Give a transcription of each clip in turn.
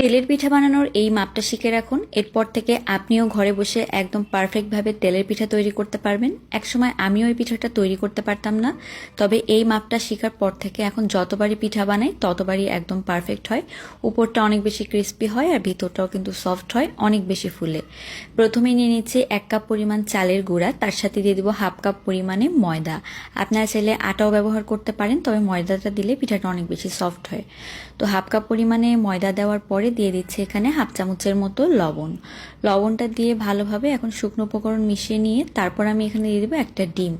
তেলের পিঠা বানানোর এই মাপটা শিখে রাখুন। এরপর থেকে আপনিও ঘরে বসে একদম পারফেক্টভাবে তেলের পিঠা তৈরি করতে পারবেন। একসময় আমিও এই পিঠাটা তৈরি করতে পারতাম না, তবে এই মাপটা শেখার পর থেকে এখন যতবারই পিঠা বানাই ততবারই একদম পারফেক্ট হয়। উপরটা অনেক বেশি ক্রিস্পি হয় আর ভিতরটাও কিন্তু সফট হয়, অনেক বেশি ফুলে। প্রথমে নিয়ে নিচ্ছি 1 কাপ পরিমাণ চালের গুঁড়া, তার সাথে দিয়ে দিব 1/2 কাপ পরিমাণে ময়দা। আপনারা চাইলে আটাও ব্যবহার করতে পারেন, তবে ময়দাটা দিলে পিঠাটা অনেক বেশি সফট হয়। তো 1/2 কাপ পরিমাণে ময়দা দেওয়ার পরে দিয়ে দিচ্ছি এখানে 1/2 চামচের মতো লবণ। লবণটা দিয়ে ভালোভাবে এখন শুকনো উপকরণ মিশিয়ে নিয়ে তারপর আমি এখানে দিয়ে দেবো একটা ডিম।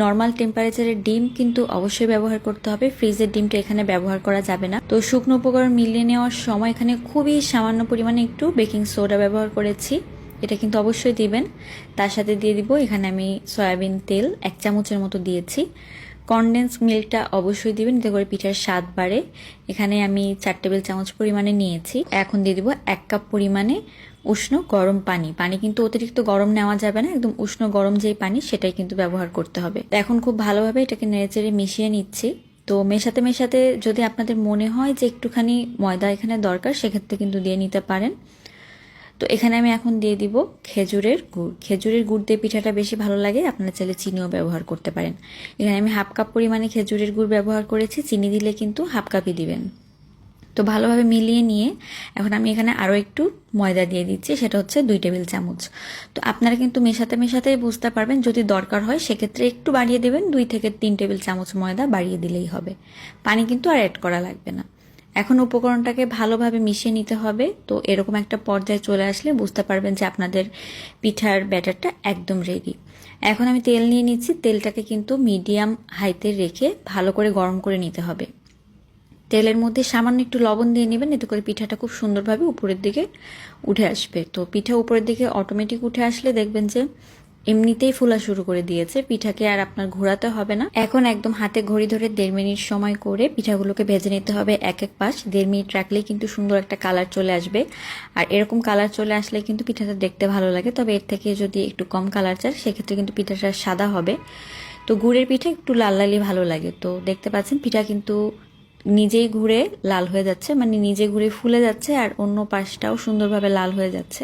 নর্মাল টেম্পারেচারের ডিম কিন্তু অবশ্যই ব্যবহার করতে হবে, ফ্রিজের ডিমটা এখানে ব্যবহার করা যাবে না। তো শুকনো উপকরণ মিলিয়ে নেওয়ার সময় এখানে খুবই সামান্য পরিমাণে একটু বেকিং সোডা ব্যবহার করেছি, এটা কিন্তু অবশ্যই দিবেন। তার সাথে দিয়ে দিব এখানে আমি সয়াবিন তেল 1 চামচের মতো দিয়েছি। কনডেন্স মিল্কটা অবশ্যই দিবেন, এতে করে পিঠার স্বাদ বাড়ে। এখানে আমি 4 টেবিল চামচ পরিমাণে নিয়েছি। এখন দিয়ে দিব 1 কাপ পরিমাণে উষ্ণ গরম পানি। পানি কিন্তু অতিরিক্ত গরম নেওয়া যাবে না, একদম উষ্ণ গরম যেই পানি সেটাই কিন্তু ব্যবহার করতে হবে। এখন খুব ভালোভাবে এটাকে নেড়েচেড়ে মিশিয়ে নিচ্ছি। তো মেশাতে মেশাতে যদি আপনাদের মনে হয় যে একটুখানি ময়দা এখানে দরকার, সেক্ষেত্রে কিন্তু দিয়ে নিতে পারেন। তো এখানে আমি এখন দিয়ে দিব খেজুরের গুড়। খেজুরের গুড় দিয়ে পিঠাটা বেশি ভালো লাগে, আপনারা চাইলে চিনিও ব্যবহার করতে পারেন। এখানে আমি 1/2 কাপ পরিমাণে খেজুরের গুড় ব্যবহার করেছি, চিনি দিলে কিন্তু 1/2 কাপই দিবেন। তো ভালোভাবে মিলিয়ে নিয়ে এখন আমি এখানে আরও একটু ময়দা দিয়ে দিচ্ছি, সেটা হচ্ছে 2 টেবিল চামচ। তো আপনারা কিন্তু মেশাতে মেশাতেই বুঝতে পারবেন, যদি দরকার হয় সেক্ষেত্রে একটু বাড়িয়ে দেবেন, 2 থেকে 3 টেবিল চামচ ময়দা বাড়িয়ে দিলেই হবে। পানি কিন্তু আর অ্যাড করা লাগবে না। এখন উপকরণটাকে ভালোভাবে মিশিয়ে নিতে হবে। তো এরকম একটা পর্যায়ে চলে আসলে বুঝতে পারবেন যে আপনাদের পিঠার ব্যাটারটা একদম রেডি। এখন আমি তেল নিয়ে নিচ্ছি, তেলটাকে কিন্তু মিডিয়াম হাইতে রেখে ভালো করে গরম করে নিতে হবে। তেলের মধ্যে সামান্য একটু লবণ দিয়ে নেবেন, এতে করে পিঠাটা খুব সুন্দরভাবে উপরের দিকে উঠে আসবে। তো পিঠা উপরের দিকে অটোমেটিক উঠে আসলে দেখবেন যে এমনিতেই ফোলা শুরু করে দিয়েছে, পিঠাকে আর আপনার ঘোরাতে হবে না। এখন একদম হাতে ঘড়ি ধরে 1.5 মিনিট সময় করে পিঠাগুলোকে ভেজে নিতে হবে এক এক পাশ। 1.5 মিনিট রাখলেই কিন্তু সুন্দর একটা কালার চলে আসবে। আর এরকম কালার চলে আসলে কিন্তু পিঠাটা দেখতে ভালো লাগে, তবে এর থেকে যদি একটু কম কালার চান সেক্ষেত্রে কিন্তু পিঠাটা সাদা হবে। তো গুড়ের পিঠা একটু লাল লালই ভালো লাগে। তো দেখতে পাচ্ছেন পিঠা কিন্তু নিজেই ঘুরে লাল হয়ে যাচ্ছে, মানে নিজে ঘুরে ফুলে যাচ্ছে আর অন্য পাশটাও সুন্দরভাবে লাল হয়ে যাচ্ছে।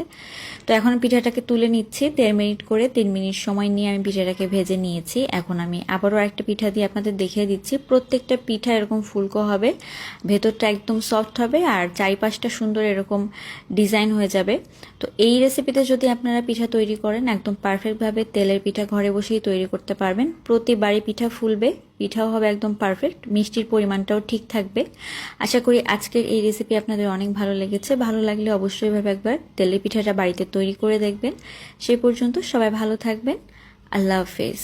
তো এখন পিঠাটাকে তুলে নিচ্ছি। 1.5 মিনিট করে 3 মিনিট সময় নিয়ে আমি পিঠাটাকে ভেজে নিয়েছি। এখন আমি আবারও একটা পিঠা দিয়ে আপনাদের দেখিয়ে দিচ্ছি। প্রত্যেকটা পিঠা এরকম ফুলকো হবে, ভেতরটা একদম সফট হবে আর চারিপাশটা সুন্দর এরকম ডিজাইন হয়ে যাবে। তো এই রেসিপিতে যদি আপনারা পিঠা তৈরি করেন একদম পারফেক্টভাবে তেলের পিঠা ঘরে বসেই তৈরি করতে পারবেন। প্রতিবারই পিঠা ফুলবে, পিঠাও হবে একদম পারফেক্ট, মিষ্টির পরিমাণটাও ঠিক থাকবে। আশা করি আজকের এই রেসিপি আপনাদের অনেক ভালো লেগেছে। ভালো লাগলে অবশ্যই ভাবে একবার তেলের পিঠাটা বাড়িতে তৈরি করে দেখবেন। সেই পর্যন্ত সবাই ভালো থাকবেন। আল্লাহ হাফেজ।